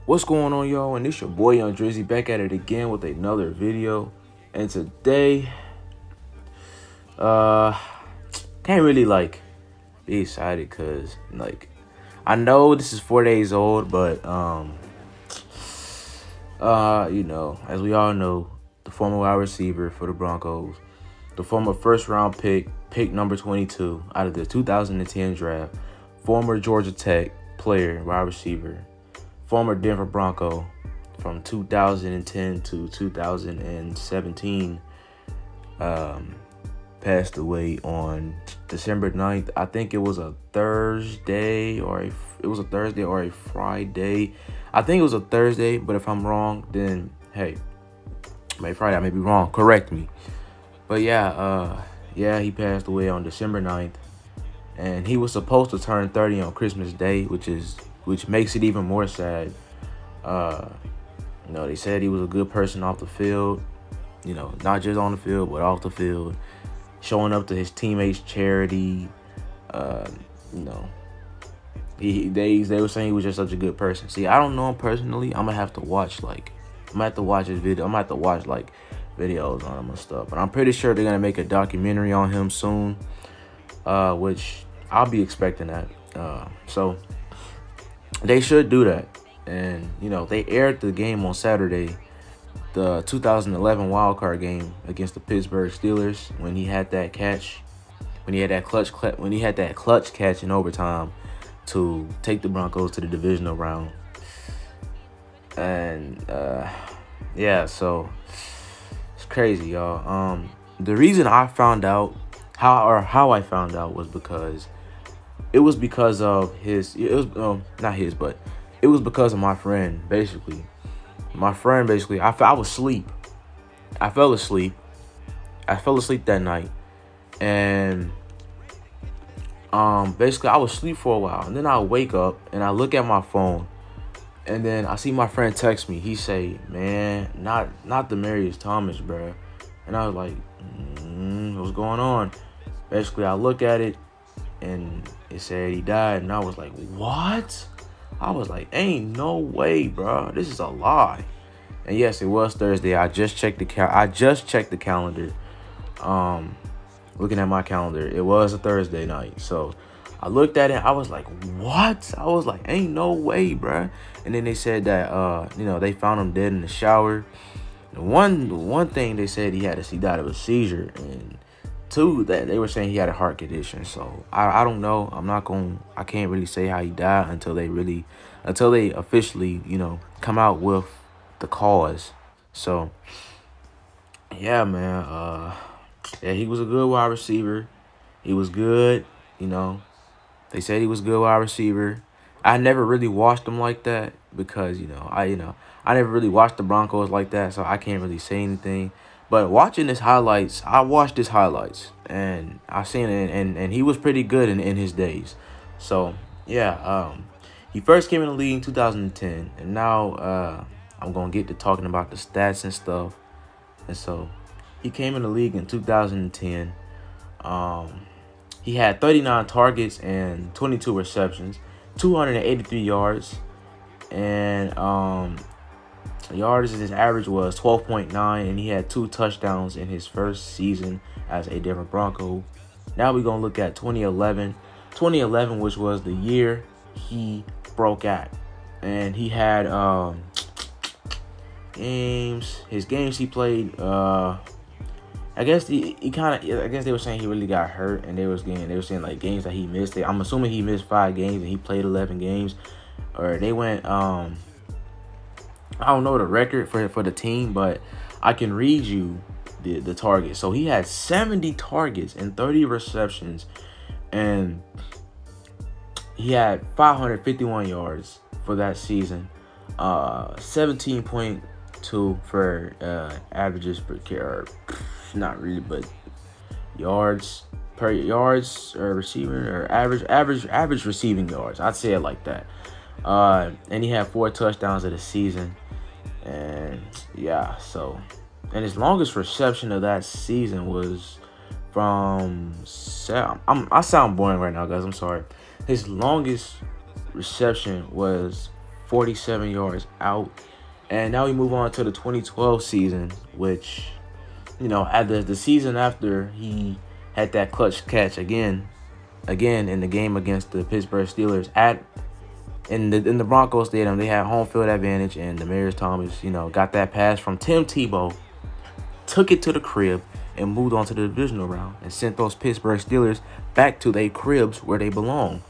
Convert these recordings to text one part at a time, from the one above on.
What's going on, y'all? And it's your boy Young Drizzy back at it again with another video. And today, uh, can't really be excited because I know this is 4 days old, but as we all know, the former wide receiver for the Broncos, the former first-round pick number 22 out of the 2010 draft, former Georgia Tech player, wide receiver, former Denver Bronco from 2010 to 2017, passed away on December 9th. I think it was a Thursday or a Friday. I think it was a Thursday, but if I'm wrong, then hey, maybe Friday, I may be wrong. Correct me. But yeah, he passed away on December 9th. And he was supposed to turn 30 on Christmas Day, which makes it even more sad. They said he was a good person off the field, not just on the field, but off the field, showing up to his teammates' charity. They were saying he was just such a good person. See, I don't know him personally. I'm gonna have to watch his video. I'm gonna have to watch videos on him and stuff. But I'm pretty sure they're gonna make a documentary on him soon, which I'll be expecting that. So they should do that. And, they aired the game on Saturday, the 2011 wildcard game against the Pittsburgh Steelers, when he had that catch, when he had that clutch catch in overtime to take the Broncos to the divisional round. And, yeah, so it's crazy, y'all. The reason I found out, how I found out was because it was because of it was because of my friend, basically. I was asleep. I fell asleep that night. And basically I was asleep for a while. And then I wake up and I look at my phone. And then I see my friend text me. He say, "Man, not Demaryius Thomas, bro." And I was like, what's going on? Basically, I look at it, and it said he died, and I was like, what? I was like, ain't no way, bro. This is a lie. And yes, it was Thursday. I just checked the calendar. Looking at my calendar, it was a Thursday night. So I looked at it. I was like, what? I was like, ain't no way, bro. And then they said that they found him dead in the shower. The one thing they said he died of a seizure, and two, that they were saying he had a heart condition. So I don't know. I can't really say how he died until they officially, come out with the cause. So yeah, man. Yeah, he was a good wide receiver. He was good, They said he was a good wide receiver. I never really watched him like that because, I never really watched the Broncos like that, so I can't really say anything. But watching his highlights, I watched his highlights, and I seen it, and he was pretty good in his days. So yeah, he first came in the league in 2010, and now I'm gonna get to talking about the stats and stuff. And so he came in the league in 2010. He had 39 targets and 22 receptions, 283 yards, and his average was 12.9, and he had 2 touchdowns in his first season as a Denver Bronco. Now we're gonna look at 2011, which was the year he broke out, and he had his games he played. I guess they were saying he really got hurt, and they were saying games that he missed. I'm assuming he missed 5 games and he played 11 games, or they went I don't know the record for the team, but I can read you the target. So he had 70 targets and 30 receptions, and he had 551 yards for that season. 17.2 for averages per carry. Not really, but yards receiving, or average receiving yards. I'd say it like that. And he had 4 touchdowns of the season. And yeah, so, and his longest reception of that season was from I sound boring right now, guys. I'm sorry. His longest reception was 47 yards out. And now we move on to the 2012 season, which, you know, at the season after he had that clutch catch again in the game against the Pittsburgh Steelers in the Broncos Stadium. They had home field advantage, and Demaryius Thomas, you know, got that pass from Tim Tebow, took it to the crib, and moved on to the divisional round and sent those Pittsburgh Steelers back to their cribs where they belong.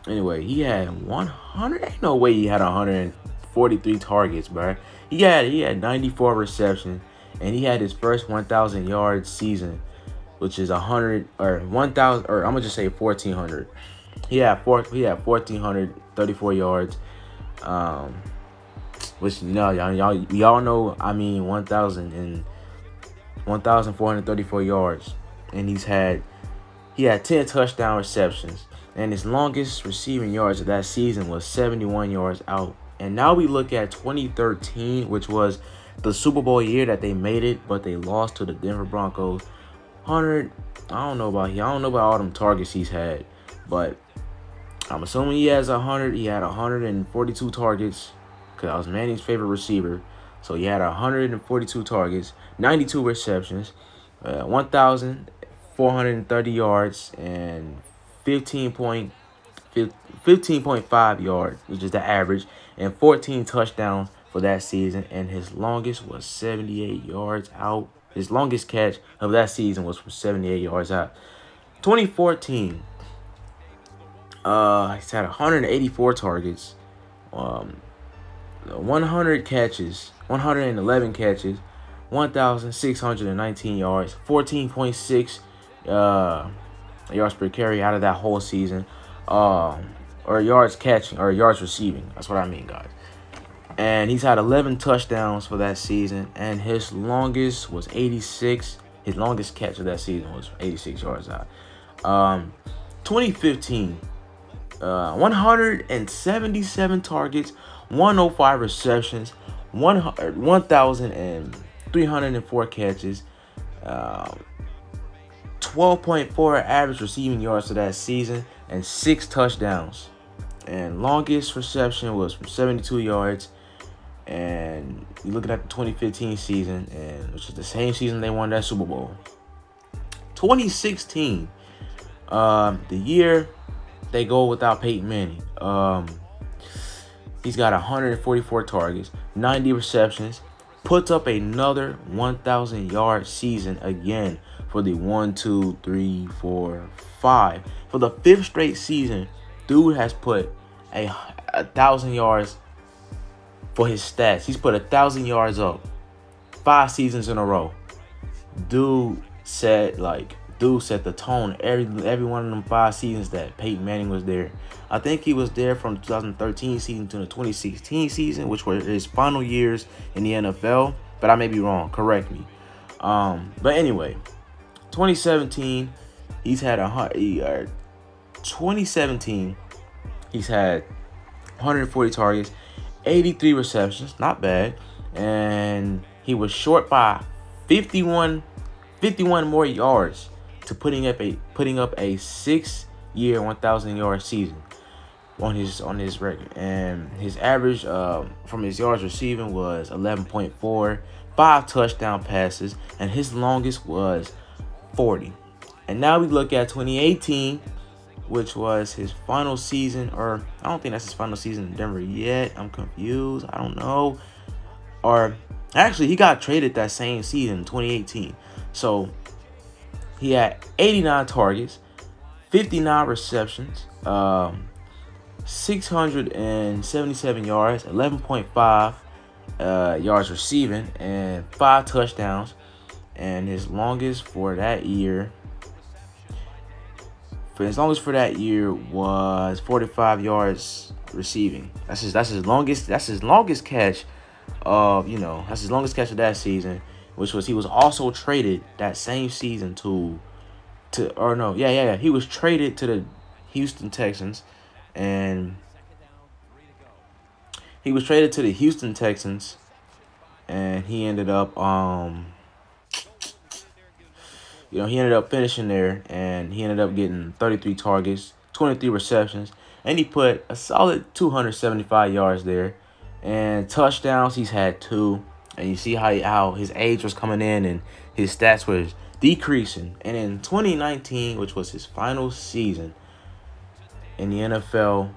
Anyway, he had 100. Ain't no way he had 143 targets, bro. He had 94 receptions, and he had his first 1,000 yard season, which is 100 or 1,000, or I'm gonna just say 1,400. He had 1,434 yards, which, you know, y'all know. I mean, 1,434 yards, and he had 10 touchdown receptions, and his longest receiving yards of that season was 71 yards out. And now we look at 2013, which was the Super Bowl year that they made it, but they lost to the Denver Broncos. I don't know about all them targets he's had, but I'm assuming he has 100. He had 142 targets, because I was Manning's favorite receiver. So he had 142 targets, 92 receptions, 1,430 yards, and 15.5 yards, which is the average, and 14 touchdowns for that season. And his longest was 78 yards out. His longest catch of that season was from 78 yards out. 2014, he's had 184 targets, 111 catches, 1,619 yards, 14.6 yards per carry out of that whole season, or yards catching, or yards receiving. That's what I mean, guys. And he's had 11 touchdowns for that season, and his longest was 86. His longest catch of that season was 86 yards out. 2015, 177 targets, 105 receptions, 1,304 catches, 12.4 average receiving yards for that season, and 6 touchdowns. And longest reception was from 72 yards. And you're looking at the 2015 season, and which is the same season they won that Super Bowl. 2016, the year they go without Peyton Manning. He's got 144 targets, 90 receptions, puts up another 1,000-yard season again for the 1, 2, 3, 4, 5. For the 5th straight season, dude has put 1,000 yards for his stats. He's put 1,000 yards up 5 seasons in a row. Dude set the tone every one of them 5 seasons that Peyton Manning was there. I think he was there from 2013 season to the 2016 season, which were his final years in the NFL. But I may be wrong. Correct me. But anyway, 2017, he's had 140 targets, 83 receptions, not bad, and he was short by 51 more yards to putting up a 6-year 1,000-yard season on his record. And his average from his yards receiving was 11.4, 5 touchdown passes, and his longest was 40. And now we look at 2018, which was his final season, or I don't think that's his final season in Denver yet. I'm confused. I don't know. Or actually, he got traded that same season in 2018. So he had 89 targets, 59 receptions, 677 yards, 11.5 yards receiving, and 5 touchdowns. And his longest for that year, was 45 yards receiving. That's his longest catch of that season, which was he was also traded that same season he was traded to the Houston Texans, and he ended up he ended up finishing there, and he ended up getting 33 targets, 23 receptions, And he put a solid 275 yards there. And touchdowns, he's had 2. And you see how his age was coming in and his stats was decreasing. And in 2019, which was his final season in the NFL,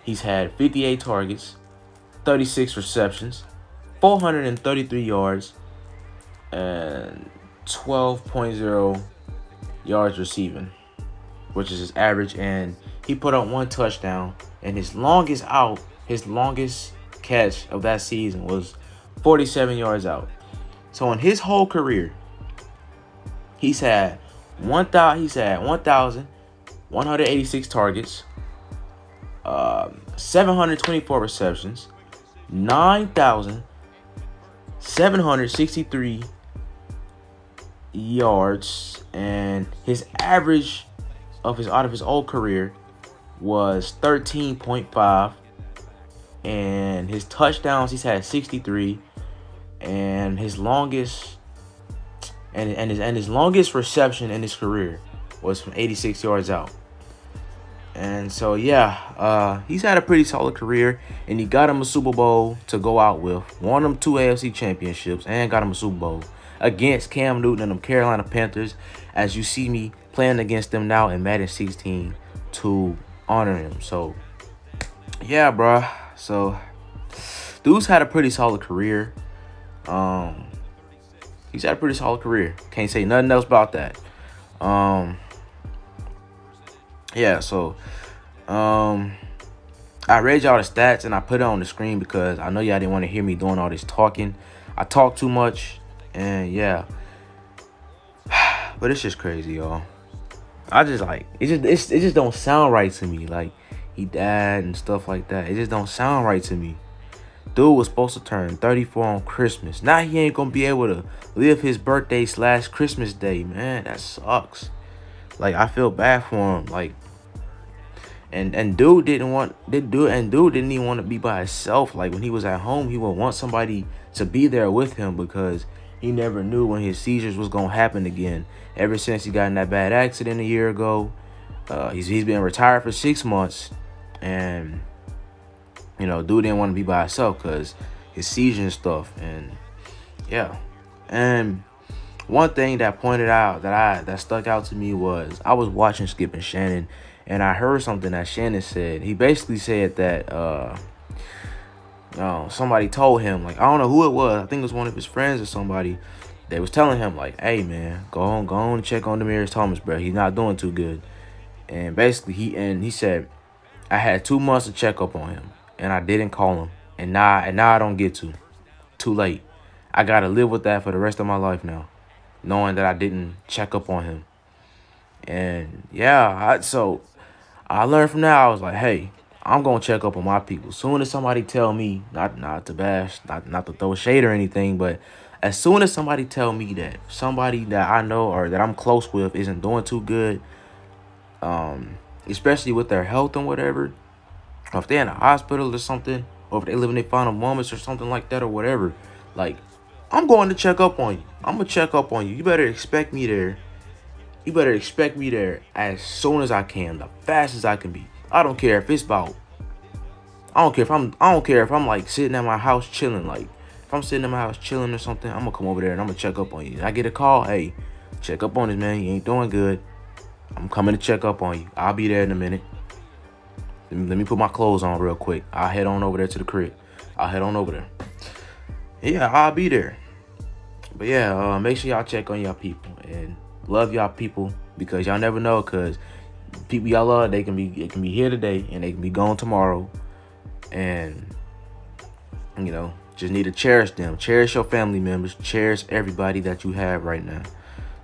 he's had 58 targets, 36 receptions, 433 yards, and 12.0 yards receiving, which is his average. And he put up 1 touchdown. And his longest catch of that season was 47 yards out. So in his whole career, he's had 1,186 targets, 724 receptions, 9,763 yards, and his average out of his whole career was 13.5. And his touchdowns, he's had 63, and his longest his longest reception in his career was from 86 yards out. And so yeah, he's had a pretty solid career, and he got him a Super Bowl to go out with, won him 2 AFC championships, and got him a Super Bowl against Cam Newton and the Carolina Panthers, as you see me playing against them now in Madden 16 to honor him. So yeah, bruh. So dude's had a pretty solid career. He's had a pretty solid career. Can't say nothing else about that. Yeah, so I read y'all the stats and I put it on the screen because I know y'all didn't want to hear me doing all this talking. I talk too much, and yeah. But it's just crazy, y'all. I just like it just don't sound right to me. Like, he died and stuff like that. It just don't sound right to me. Dude was supposed to turn 34 on Christmas. Now he ain't gonna be able to live his birthday / Christmas day, man. That sucks. Like, I feel bad for him. Like, and dude didn't even want to be by himself. Like, when he was at home, he would want somebody to be there with him because he never knew when his seizures was gonna happen again. Ever since he got in that bad accident a year ago, he's been retired for 6 months. And, you know, dude didn't want to be by himself because his seizure and stuff. And, yeah. And one thing that pointed out that stuck out to me was I was watching Skip and Shannon, and I heard something that Shannon said. He basically said that somebody told him, like, I don't know who it was. I think it was one of his friends or somebody. They was telling him, like, hey, man, go on and check on Demaryius Thomas, bro. He's not doing too good. And basically, he said, I had 2 months to check up on him, and I didn't call him. And now I don't get to. Too late. I got to live with that for the rest of my life now, knowing that I didn't check up on him. And, yeah, so I learned from that. I was like, hey, I'm going to check up on my people. Soon as somebody tell me, not to bash, not to throw shade or anything, but as soon as somebody tell me that somebody that I know or that I'm close with isn't doing too good, especially with their health and whatever, or if they're in a hospital or something, or if they live in their final moments or something like that or whatever, like, I'm going to check up on you. I'm going to check up on you. You better expect me there. You better expect me there as soon as I can, the fastest I can be. I don't care if it's about, I don't care if I'm like sitting at my house chilling. Like, if I'm sitting in my house chilling or something, I'm going to come over there and I'm going to check up on you. And I get a call, hey, check up on this, man. You ain't doing good. I'm coming to check up on you. I'll be there in a minute. Let me put my clothes on real quick. I'll head on over there to the crib. I'll head on over there. Yeah, I'll be there. But yeah, make sure y'all check on y'all people and love y'all people, because y'all never know, because people y'all love, it can be here today and they can be gone tomorrow. And, you know, just need to cherish them. Cherish your family members. Cherish everybody that you have right now.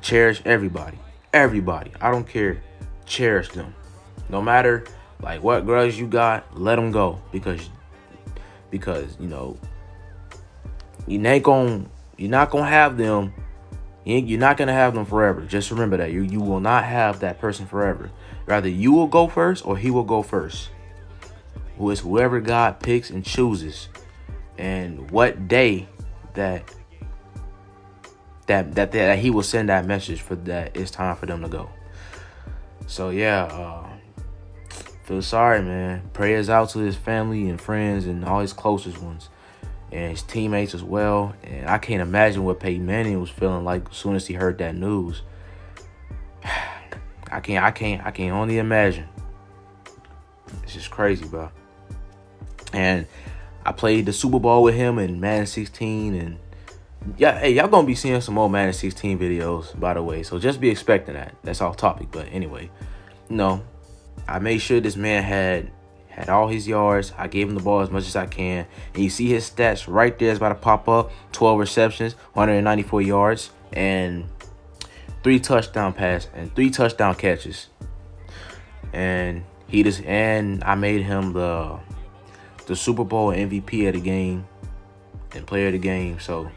Cherish everybody. Everybody. I don't care. Cherish them. No matter like what grudge you got, let them go, because you know, you're not gonna have them. You're not gonna have them forever. Just remember that you will not have that person forever. Rather, you will go first or he will go first. Who is whoever God picks and chooses, and what day that he will send that message for that it's time for them to go. So yeah, Feel sorry, man. Prayers out to his family and friends and all his closest ones. And his teammates as well. And I can't imagine what Peyton Manning was feeling like as soon as he heard that news. I can't only imagine. It's just crazy, bro. And I played the Super Bowl with him in Madden 16, and yeah, hey, y'all gonna be seeing some more Madden 16 videos, by the way. So just be expecting that. That's off topic, but anyway, I made sure this man had all his yards. I gave him the ball as much as I can. And you see his stats right there. It's about to pop up. 12 receptions, 194 yards, and 3 touchdown passes and 3 touchdown catches. And I made him the Super Bowl MVP of the game and player of the game. So,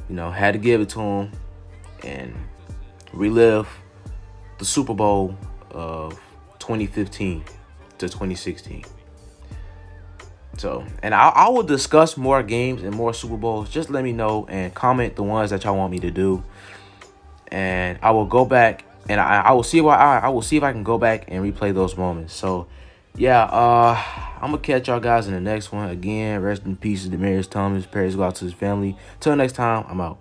had to give it to him and relive the Super Bowl of 2015 to 2016. So, and I will discuss more games and more Super Bowls. Just let me know and comment the ones that y'all want me to do, and I will go back and I will see if I can go back and replay those moments. So, yeah, I'm gonna catch y'all guys in the next one. Again, rest in peace to Demaryius Thomas. Prayers go out to his family. Till next time, I'm out.